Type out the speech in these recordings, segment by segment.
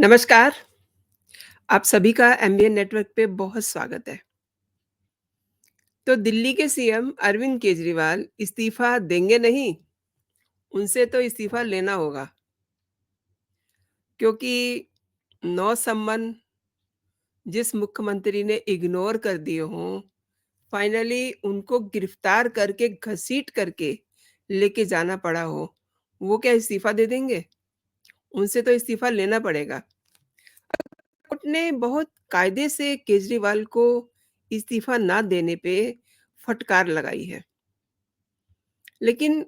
नमस्कार, आप सभी का एमबीएन नेटवर्क पे बहुत स्वागत है। तो दिल्ली के सीएम अरविंद केजरीवाल इस्तीफ़ा देंगे नहीं, उनसे तो इस्तीफ़ा लेना होगा क्योंकि 9 सम्मन जिस मुख्यमंत्री ने इग्नोर कर दिए हों, फाइनली उनको गिरफ्तार करके घसीट करके लेके जाना पड़ा हो, वो क्या इस्तीफ़ा दे देंगे? उनसे तो इस्तीफ़ा लेना पड़ेगा। कोर्ट ने बहुत कायदे से केजरीवाल को इस्तीफ़ा ना देने पे फटकार लगाई है। लेकिन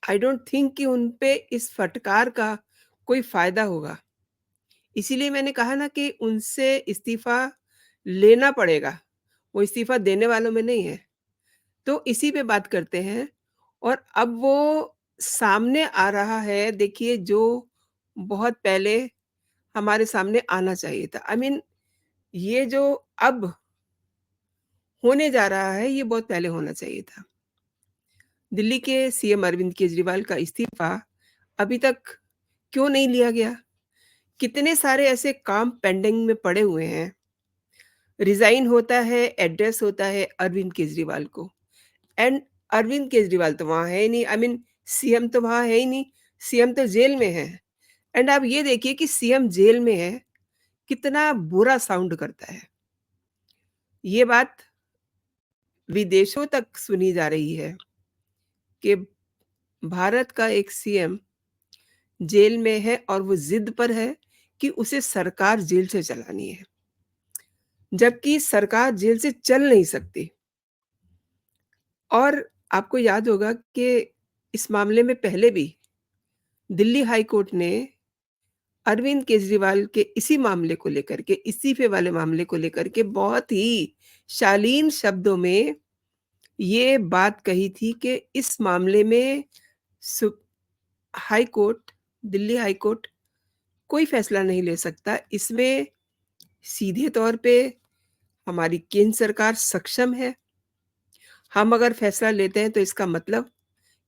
आई डोंट थिंक कि उन पे इस फटकार का कोई फ़ायदा होगा। इसीलिए मैंने कहा ना कि उनसे इस्तीफ़ा लेना पड़ेगा, वो इस्तीफ़ा देने वालों में नहीं है। तो इसी पे बात करते हैं और अब वो सामने आ रहा है देखिए जो बहुत पहले हमारे सामने आना चाहिए था। आई मीन ये जो अब होने जा रहा है, ये बहुत पहले होना चाहिए था। दिल्ली के सीएम अरविंद केजरीवाल का इस्तीफ़ा अभी तक क्यों नहीं लिया गया? कितने सारे ऐसे काम पेंडिंग में पड़े हुए हैं। रिज़ाइन होता है, एड्रेस होता है अरविंद केजरीवाल को एंड अरविंद केजरीवाल तो वहाँ है ही नहीं। आई मीन सीएम तो वहाँ है ही नहीं, सीएम तो जेल में है। एंड आप ये देखिए कि सीएम जेल में है, कितना बुरा साउंड करता है। ये बात विदेशों तक सुनी जा रही है कि भारत का एक सीएम जेल में है और वो ज़िद पर है कि उसे सरकार जेल से चलानी है। जबकि सरकार जेल से चल नहीं सकती। और आपको याद होगा कि इस मामले में पहले भी दिल्ली हाई कोर्ट ने अरविंद केजरीवाल के इसी मामले को लेकर के, इस्तीफे वाले मामले को लेकर के बहुत ही शालीन शब्दों में ये बात कही थी कि इस मामले में सु high court, Delhi high court कोई फैसला नहीं ले सकता। इसमें सीधे तौर पे हमारी केंद्र सरकार सक्षम है। हम अगर फैसला लेते हैं तो इसका मतलब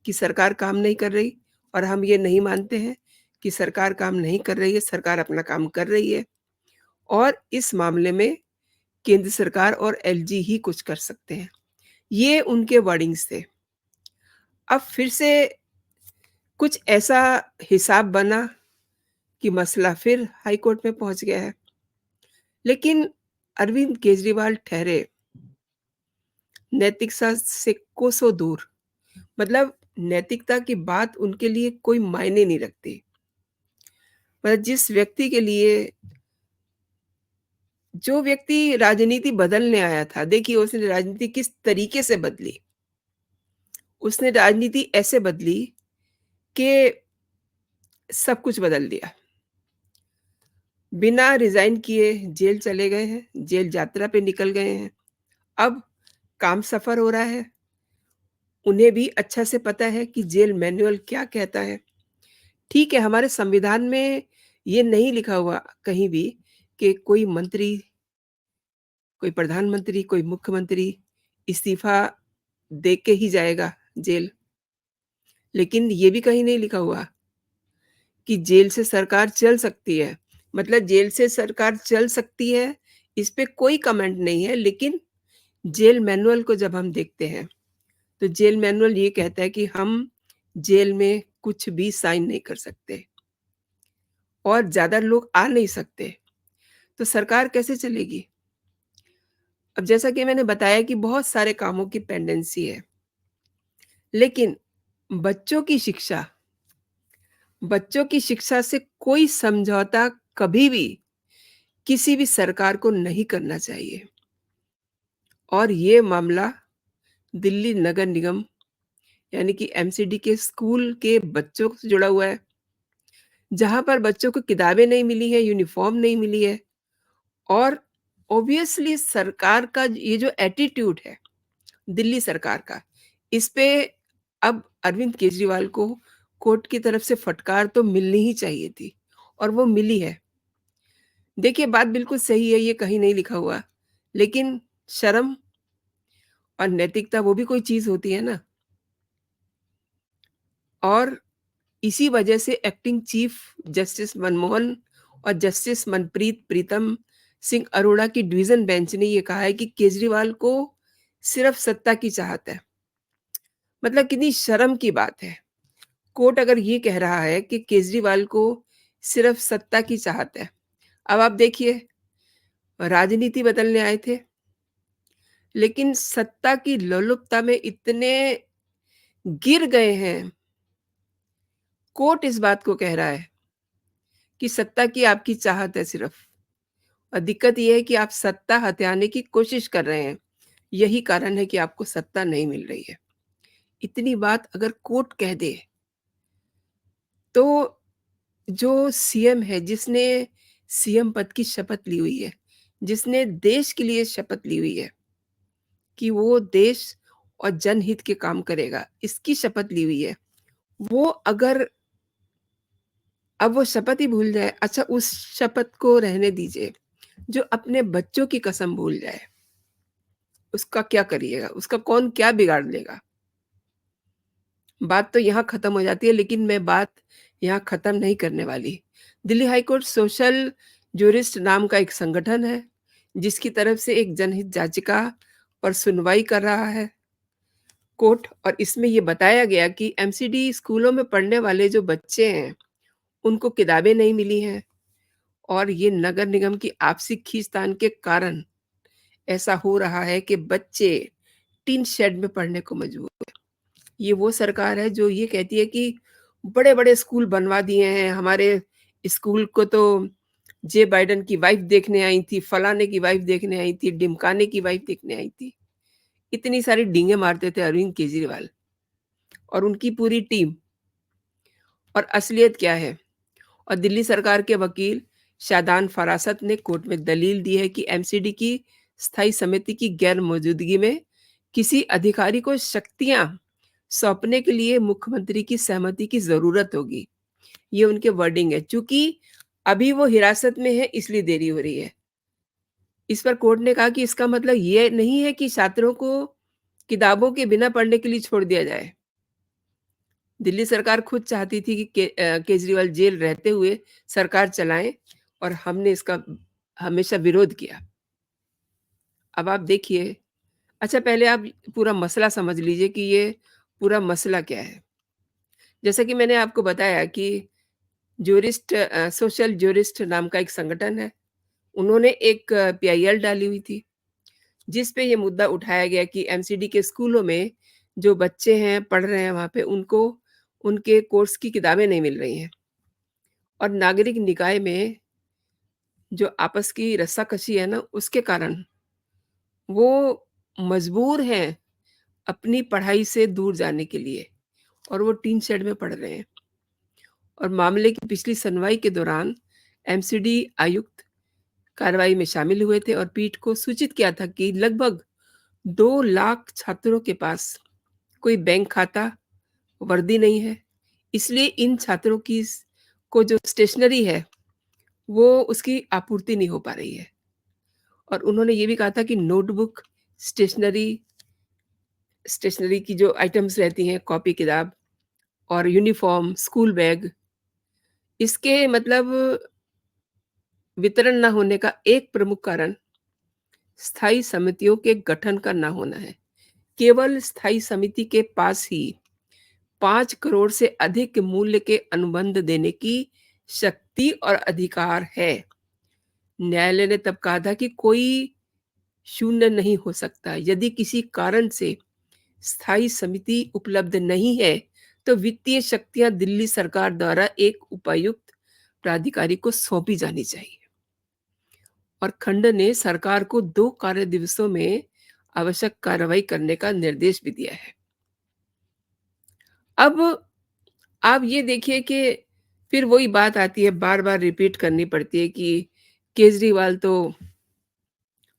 कि सरकार काम नहीं कर रही और हम ये नहीं मानते हैं कि सरकार काम नहीं कर रही है, सरकार अपना काम कर रही है और इस मामले में केंद्र सरकार और एलजी ही कुछ कर सकते हैं। ये उनके वर्डिंग्स थे। अब फिर से कुछ ऐसा हिसाब बना कि मसला फिर हाई कोर्ट में पहुँच गया है। लेकिन अरविंद केजरीवाल ठहरे नैतिकता से कोसों दूर। मतलब नैतिकता की बात उनके लिए कोई मायने नहीं रखती। मतलब जिस व्यक्ति के लिए जो व्यक्ति राजनीति बदलने आया था, देखिए उसने राजनीति किस तरीके से बदली। उसने राजनीति ऐसे बदली कि सब कुछ बदल दिया। बिना रिज़ाइन किए जेल चले गए हैं, जेल यात्रा पे निकल गए हैं। अब काम सफ़र हो रहा है। उन्हें भी अच्छा से पता है कि जेल मैनुअल क्या कहता है। ठीक है, हमारे संविधान में ये नहीं लिखा हुआ कहीं भी कि कोई मंत्री, कोई प्रधानमंत्री, कोई मुख्यमंत्री इस्तीफ़ा दे के ही जाएगा जेल। लेकिन ये भी कहीं नहीं लिखा हुआ कि जेल से सरकार चल सकती है। मतलब जेल से सरकार चल सकती है, इस पे कोई कमेंट नहीं है, लेकिन जेल मैनुअल को जब हम देखते हैं, तो जेल मैनुअल ये कहता है कि हम जेल में कुछ भी साइन नहीं कर सकते और ज़्यादा लोग आ नहीं सकते। तो सरकार कैसे चलेगी? अब जैसा कि मैंने बताया कि बहुत सारे कामों की पेंडेंसी है, लेकिन बच्चों की शिक्षा बच्चों की शिक्षा से कोई समझौता कभी भी किसी भी सरकार को नहीं करना चाहिए। और ये मामला दिल्ली नगर निगम यानी कि एमसीडी के स्कूल के बच्चों से जुड़ा हुआ है, जहाँ पर बच्चों को किताबें नहीं मिली हैं, यूनिफ़ॉर्म नहीं मिली है और ऑब्वियसली सरकार का ये जो एटीट्यूड है, दिल्ली सरकार का, इस पे अब अरविंद केजरीवाल को कोर्ट की तरफ से फटकार तो मिलनी ही चाहिए थी और वो मिली है। देखिए, बात बिल्कुल सही है, ये कहीं नहीं लिखा हुआ, लेकिन शर्म और नैतिकता वो भी कोई चीज़ होती है ना। और इसी वजह से एक्टिंग चीफ जस्टिस मनमोहन और जस्टिस मनप्रीत प्रीतम सिंह अरोड़ा की डिवीजन बेंच ने ये कहा है कि केजरीवाल को सिर्फ सत्ता की चाहत है। मतलब कितनी शर्म की बात है। कोर्ट अगर ये कह रहा है कि केजरीवाल को सिर्फ सत्ता की चाहत है। अब आप देखिए, राजनीति बदलने आए थे, लेकिन सत्ता की लोलुपता में इतने गिर गए हैं। कोर्ट इस बात को कह रहा है कि सत्ता की आपकी चाहत है सिर्फ, और दिक्कत ये है कि आप सत्ता हथियाने की कोशिश कर रहे हैं। यही कारण है कि आपको सत्ता नहीं मिल रही है। इतनी बात अगर कोर्ट कह दे, तो जो सीएम है, जिसने सीएम पद की शपथ ली हुई है, जिसने देश के लिए शपथ ली हुई है कि वो देश और जनहित के काम करेगा, इसकी शपथ ली हुई है। वो अगर अब वो शपथ ही भूल जाए, अच्छा उस शपथ को रहने दीजिए, जो अपने बच्चों की कसम भूल जाए, उसका क्या करिएगा? उसका कौन क्या बिगाड़ लेगा? बात तो यहाँ खत्म हो जाती है, लेकिन मैं बात यहाँ खत्म नहीं करने वाली। Delhi high court social jurist नाम का एक संगठन है, जिसकी तरफ से एक जनहित याचिका पर सुनवाई कर रहा है कोर्ट, और इसमें ये बताया गया कि एमसीडी स्कूलों में पढ़ने वाले जो बच्चे हैं, उनको किताबें नहीं मिली हैं, और ये नगर निगम की आपसी खींचतान के कारण ऐसा हो रहा है कि बच्चे टिन शेड में पढ़ने को मजबूर हैं। ये वो सरकार है जो ये कहती है कि बड़े-बड़े स्कूल बनवा दिए हैं, हमारे स्कूल को तो जे बाइडेन की वाइफ देखने आई थी, फलाने की वाइफ देखने आई थी, ढिमकाने की वाइफ देखने आई थी। इतनी सारी डींगे मारते थे अरविंद केजरीवाल और उनकी पूरी टीम, और असलियत क्या है? और दिल्ली सरकार के वकील शादान फरासत ने कोर्ट में दलील दी है कि एमसीडी की स्थायी समिति की गैर मौजूदगी में किसी अधिकारी को शक्तियां सौंपने के लिए मुख्यमंत्री की सहमति की जरूरत होगी। ये उनके वर्डिंग है। चूंकि अभी वो हिरासत में है, इसलिए देरी हो रही है। इस पर कोर्ट ने कहा कि इसका मतलब ये नहीं है कि छात्रों को किताबों के बिना पढ़ने के लिए छोड़ दिया जाए। दिल्ली सरकार खुद चाहती थी कि केजरीवाल जेल रहते हुए सरकार चलाएं, और हमने इसका हमेशा विरोध किया। अब आप देखिए, अच्छा पहले आप पूरा मसला समझ लीजिए कि ये पूरा मसला क्या है। जैसा कि मैंने आपको बताया कि सोशल जूरिस्ट नाम का एक संगठन है। उन्होंने एक पीआईएल डाली हुई थी, जिस पे ये मुद्दा उठाया गया कि एमसीडी के स्कूलों में जो बच्चे हैं, पढ़ रहे हैं वहाँ पे, उनको उनके कोर्स की किताबें नहीं मिल रही हैं, और नागरिक निकाय में जो आपस की रस्साकशी है ना, उसके कारण वो मजबूर हैं अपनी पढ़ाई से दूर जाने के लिए, और वो टीन शेड में पढ़ रहे हैं। और मामले की पिछली सुनवाई के दौरान एमसीडी आयुक्त कार्रवाई में शामिल हुए थे और पीठ को सूचित किया था कि लगभग 2 लाख छात्रों के पास कोई बैंक खाता, वर्दी नहीं है। इसलिए इन छात्रों की को जो स्टेशनरी है, वो उसकी आपूर्ति नहीं हो पा रही है। और उन्होंने ये भी कहा था कि नोटबुक, स्टेशनरी स्टेशनरी की जो आइटम्स रहती हैं, कॉपी किताब और यूनिफ़ॉर्म, स्कूल बैग, इसके मतलब वितरण ना होने का एक प्रमुख कारण स्थायी समितियों के गठन का ना होना है। केवल स्थायी समिति के पास ही 5 करोड़ से अधिक मूल्य के अनुबंध देने की शक्ति और अधिकार है। न्यायालय ने तब कहा था कि कोई शून्य नहीं हो सकता। यदि किसी कारण से स्थायी समिति उपलब्ध नहीं है, तो वित्तीय शक्तियां दिल्ली सरकार द्वारा एक उपायुक्त प्राधिकारी को सौंपी जानी चाहिए। और खंड ने सरकार को 2 कार्य दिवसों में आवश्यक कार्रवाई करने का निर्देश भी दिया है। अब आप ये देखिए कि फिर वही बात आती है, बार-बार रिपीट करनी पड़ती है कि केजरीवाल तो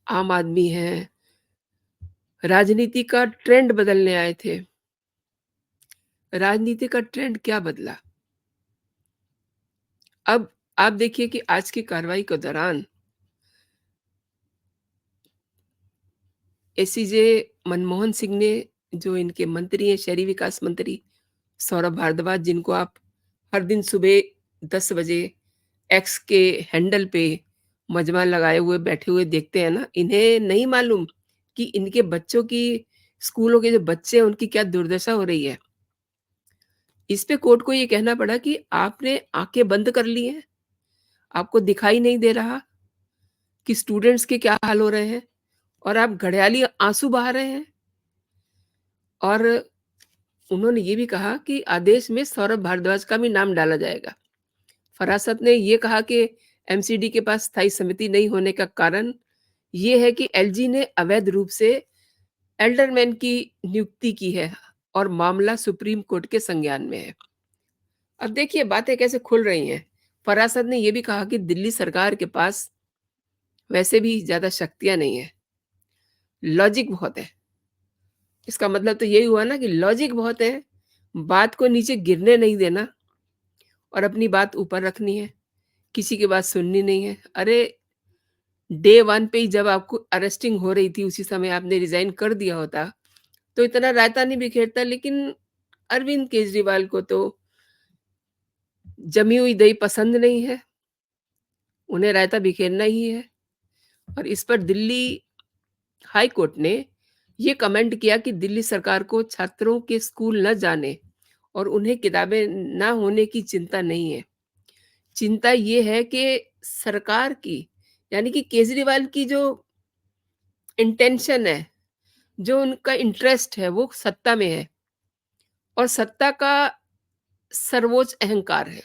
आम आदमी हैं, राजनीति का ट्रेंड बदलने आए थे। राजनीति का ट्रेंड क्या बदला? अब आप देखिए कि आज की कार्रवाई के दौरान एसीजे मनमोहन सिंह ने, जो इनके मंत्री हैं, शहरी विकास मंत्री सौरभ भारद्वाज, जिनको आप हर दिन सुबह 10 बजे एक्स के हैंडल पे मजमा लगाए हुए बैठे हुए देखते हैं ना, इन्हें नहीं मालूम कि इनके बच्चों की स्कूलों के जो बच्चे हैं उनकी क्या दुर्दशा हो रही है। इस पे कोर्ट को ये कहना पड़ा कि आपने आँखें बंद कर ली हैं, आपको दिखाई नहीं दे रहा कि स्टूडेंट्स के क्या हाल हो रहे हैं और आप घड़ियाली आँसू बहा रहे हैं। और उन्होंने ये भी कहा कि आदेश में सौरभ भारद्वाज का भी नाम डाला जाएगा। फरासत ने ये कहा कि एमसीडी के पास स्थायी समिति नहीं होने का कारण ये है कि एलजी ने अवैध रूप से एल्डरमैन की नियुक्ति की है और मामला सुप्रीम कोर्ट के संज्ञान में है। अब देखिए बातें कैसे खुल रही हैं। फरासत ने ये भी कहा कि दिल्ली सरकार के पास वैसे भी ज़्यादा शक्तियाँ नहीं हैं, लॉजिक बहुत है। इसका मतलब तो यही हुआ ना कि लॉजिक बहुत है, बात को नीचे गिरने नहीं देना और अपनी बात ऊपर रखनी है, किसी की बात सुननी नहीं है। अरे! डे 1 पे ही जब आपको अरेस्टिंग हो रही थी, उसी समय आपने रिज़ाइन कर दिया होता, तो इतना रायता नहीं बिखेरता। लेकिन अरविंद केजरीवाल को तो जमी हुई दही पसंद नहीं है, उन्हें रायता बिखेरना ही है। और इस पर दिल्ली हाई कोर्ट ने ये कमेंट किया कि दिल्ली सरकार को छात्रों के स्कूल न जाने और उन्हें किताबें ना होने की चिंता नहीं है। चिंता ये है कि सरकार की, यानी कि केजरीवाल की जो इंटेंशन है, जो उनका इंटरेस्ट है, वो सत्ता में है और सत्ता का सर्वोच्च अहंकार है।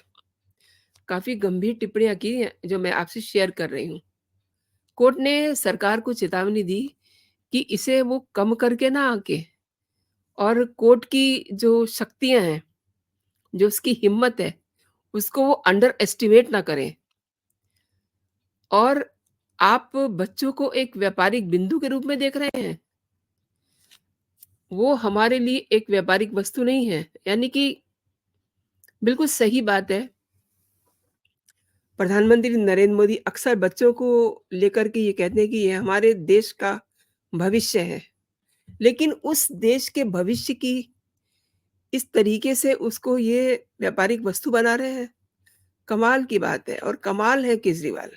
काफ़ी गंभीर टिप्पणियाँ की हैं, जो मैं आपसे शेयर कर रही हूँ। कोर्ट ने सरकार को चेतावनी दी कि इसे वो कम करके ना आके और कोर्ट की जो शक्तियाँ हैं, जो उसकी हिम्मत है, उसको वो अंडर एस्टिमेट ना करें। और आप बच्चों को एक व्यापारिक बिंदु के रूप में देख रहे हैं, वो हमारे लिए एक व्यापारिक वस्तु नहीं है। यानी कि बिल्कुल सही बात है। प्रधानमंत्री नरेंद्र मोदी अक्सर बच्चों को लेकर के ये कहते हैं कि ये हमारे देश का भविष्य है। लेकिन उस देश के भविष्य की इस तरीके से उसको ये व्यापारिक वस्तु बना रहे हैं, कमाल की बात है। और कमाल है केजरीवाल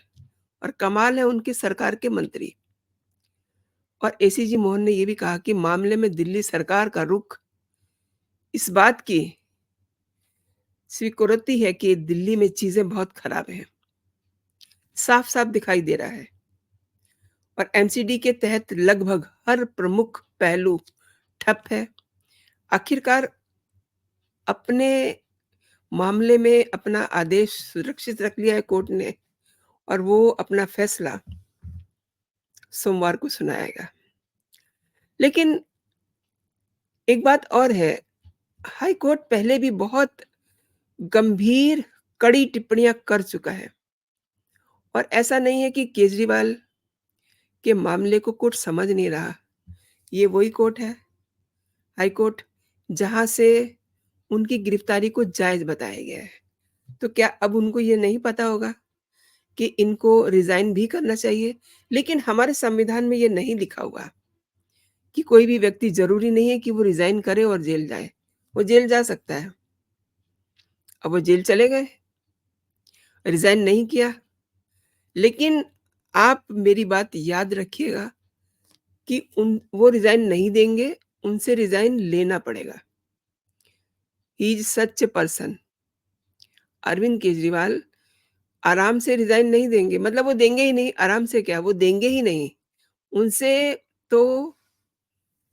और कमाल है उनकी सरकार के मंत्री। और एसीजी मोहन ने ये भी कहा कि मामले में दिल्ली सरकार का रुख इस बात की स्वीकृति है कि दिल्ली में चीज़ें बहुत खराब हैं, साफ-साफ दिखाई दे रहा है। और एमसीडी के तहत लगभग हर प्रमुख पहलू ठप है। आखिरकार अपने मामले में अपना आदेश सुरक्षित रख लिया है कोर्ट ने और वो अपना फैसला सोमवार को सुनाएगा। लेकिन एक बात और है, हाई कोर्ट पहले भी बहुत गंभीर, कड़ी टिप्पणियाँ कर चुका है और ऐसा नहीं है कि केजरीवाल के मामले को कोर्ट समझ नहीं रहा। ये वही कोर्ट है, हाई कोर्ट, जहाँ से उनकी गिरफ्तारी को जायज़ बताया गया है। तो क्या अब उनको ये नहीं पता होगा कि इनको रिज़ाइन भी करना चाहिए? लेकिन हमारे संविधान में ये नहीं लिखा हुआ कि कोई भी व्यक्ति ज़रूरी नहीं है कि वो रिज़ाइन करे और जेल जाए। वो जेल जा सकता है। अब वो जेल चले गए, रिज़ाइन नहीं किया। लेकिन आप मेरी बात याद रखिएगा कि उन वो रिज़ाइन नहीं देंगे, उनसे रिज़ाइन लेना पड़ेगा। He is such a person. Arvind Kejriwal आराम से रिज़ाइन नहीं देंगे, मतलब वो देंगे ही नहीं, आराम से क्या, वो देंगे ही नहीं। उनसे तो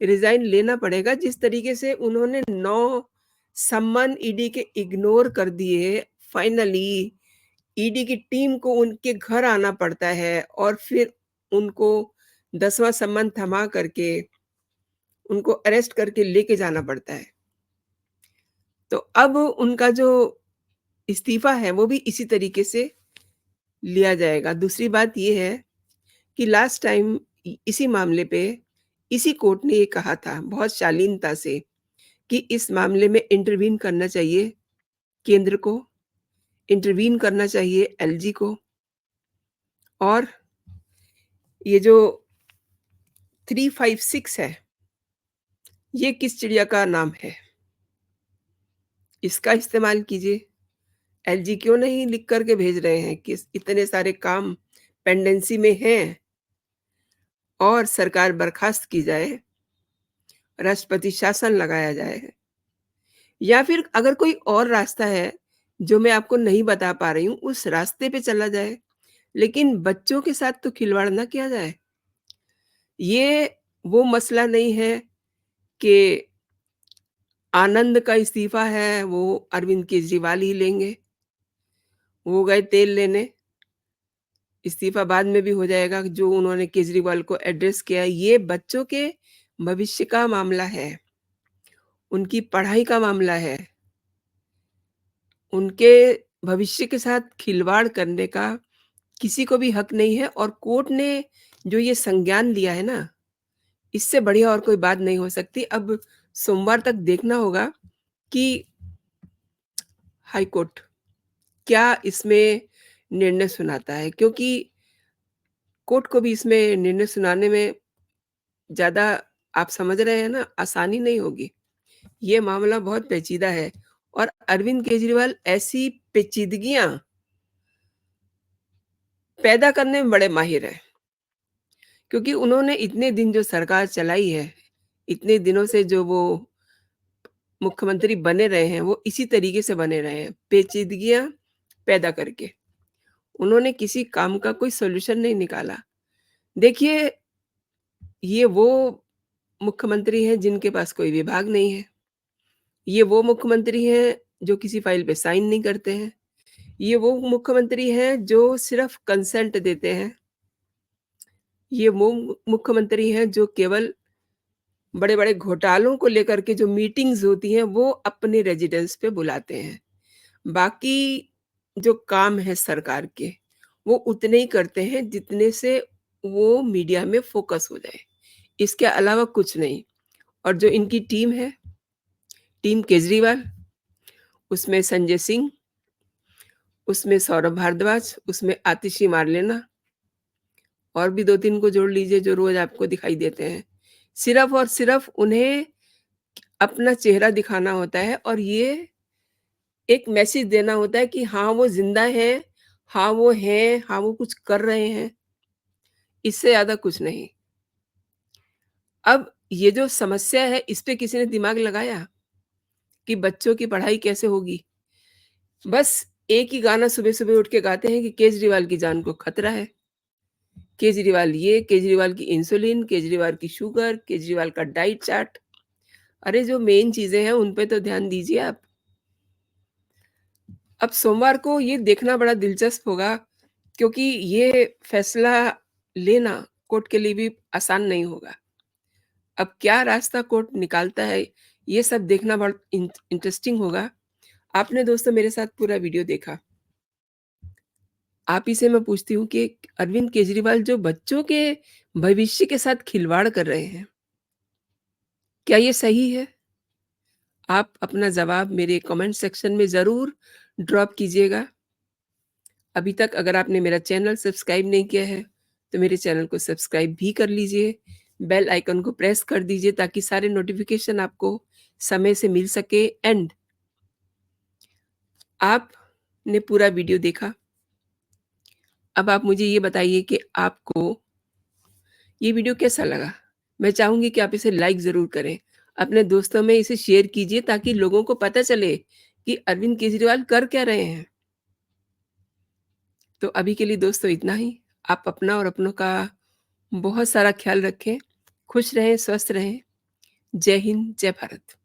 रिज़ाइन लेना पड़ेगा। जिस तरीके से उन्होंने 9 सम्मन ईडी के इग्नोर कर दिए, फाइनली ईडी की टीम को उनके घर आना पड़ता है और फिर उनको 10वां सम्मन थमा करके उनको अरेस्ट करके लेके जाना पड़ता है। तो अब उनका जो इस्तीफ़ा है, वो भी इसी तरीके से लिया जाएगा। दूसरी बात ये है कि लास्ट टाइम इसी मामले पे इसी कोर्ट ने ये कहा था बहुत शालीनता से कि इस मामले में इंटरवीन करना चाहिए केंद्र को, इंटरवीन करना चाहिए एलजी को। और ये जो 356 है, ये किस चिड़िया का नाम है? इसका इस्तेमाल कीजिए। एलजी क्यों नहीं लिख कर के भेज रहे हैं कि इतने सारे काम पेंडेंसी में हैं और सरकार बर्खास्त की जाए, राष्ट्रपति शासन लगाया जाए? या फिर अगर कोई और रास्ता है, जो मैं आपको नहीं बता पा रही हूँ, उस रास्ते पे चला जाए, लेकिन बच्चों के साथ तो खिलवाड़ ना किया जाए। ये वो मसला नहीं है कि आनंद का इस्तीफ़ा है, वो अरविंद केजरीवाल ही लेंगे। वो गए तेल लेने, इस्तीफ़ा बाद में भी हो जाएगा, जो उन्होंने केजरीवाल को एड्रेस किया है। ये बच्चों के भविष्य का मामला है, उनकी पढ़ाई का मामला है। उनके भविष्य के साथ खिलवाड़ करने का किसी को भी हक नहीं है और कोर्ट ने जो ये संज्ञान लिया है ना, इससे बढ़िया और कोई बात नहीं हो सकती। अब सोमवार तक देखना होगा कि हाई कोर्ट क्या इसमें निर्णय सुनाता है, क्योंकि कोर्ट को भी इसमें निर्णय सुनाने में ज़्यादा, आप समझ रहे हैं ना, आसानी नहीं होगी। ये मामला बहुत पेचीदा है और अरविंद केजरीवाल ऐसी पेचीदगियाँ पैदा करने में बड़े माहिर हैं, क्योंकि उन्होंने इतने दिन जो सरकार चलाई है, इतने दिनों से जो वो मुख्यमंत्री बने रहे हैं, वो इसी तरीके से बने रहे हैं, पेचीदगियाँ पैदा करके। उन्होंने किसी काम का कोई सॉल्यूशन नहीं निकाला। देखिए, ये वो मुख्यमंत्री हैं जिनके पास कोई विभाग नहीं है। ये वो मुख्यमंत्री हैं जो किसी फाइल पे साइन नहीं करते हैं। ये वो मुख्यमंत्री हैं जो सिर्फ़ कंसेंट देते हैं। ये वो मुख्यमंत्री हैं जो केवल बड़े-बड़े घोटालों को लेकर के जो मीटिंग्स होती हैं, वो अपने रेज़िडेंस पे बुलाते हैं। बाकी जो काम है सरकार के, वो उतने ही करते हैं जितने से वो मीडिया में फ़ोकस हो जाए। इसके अलावा कुछ नहीं। और जो इनकी टीम है, टीम केजरीवाल, उसमें संजय सिंह, उसमें सौरभ भारद्वाज, उसमें आतिशी मार्लेना और भी 2-3 को जोड़ लीजिए जो रोज़ आपको दिखाई देते हैं। सिर्फ़ और सिर्फ़ उन्हें अपना चेहरा दिखाना होता है और ये एक मैसेज देना होता है कि हाँ, वो ज़िंदा हैं, हाँ, वो हैं, हाँ, वो कुछ कर रहे हैं, इससे ज़्यादा कुछ नहीं। अब ये जो समस्या है, इस पे किसी ने दिमाग लगाया कि बच्चों की पढ़ाई कैसे होगी? बस एक ही गाना सुबह-सुबह उठ के गाते हैं कि केजरीवाल की जान को खतरा है। केजरीवाल ये, केजरीवाल की इंसुलिन, केजरीवाल की शुगर, केजरीवाल का डाइट चार्ट। अरे, जो मेन चीज़ें हैं, उन पे तो ध्यान दीजिए आप। अब सोमवार को ये देखना बड़ा दिलचस्प होगा, क्योंकि ये फैसला लेना कोर्ट के लिए भी आसान नहीं होगा। अब क्या रास्ता कोर्ट निकालता है, ये सब देखना बड़ा इंटरेस्टिंग होगा। आपने दोस्तों मेरे साथ पूरा वीडियो देखा। आप ही से मैं पूछती हूँ कि अरविंद केजरीवाल जो बच्चों के भविष्य के साथ खिलवाड़ कर रहे हैं, क्या ये सही है? आप अपना जवाब मेरे कमेंट सेक्शन में ज़रूर ड्रॉप कीजिएगा। अभी तक अगर आपने मेरा चैनल सब्सक्राइब नहीं किया है, तो मेरे चैनल को सब्सक्राइब भी कर लीजिए। बेल आइकन को प्रेस कर दीजिए ताकि सारे नोटिफ़िकेशन आपको समय से मिल सके। एंड आपने पूरा वीडियो देखा। अब आप मुझे ये बताइए कि आपको ये वीडियो कैसा लगा? मैं चाहूँगी कि आप इसे लाइक ज़रूर करें। अपने दोस्तों में इसे शेयर कीजिए ताकि लोगों को पता चले कि अरविंद केजरीवाल कर क्या रहे हैं। तो अभी के लिए दोस्तों इतना ही। आप अपना और अपनों का बहुत सारा ख़्याल रखें। खुश रहें, स्वस्थ रहें। जय हिंद, जय भारत।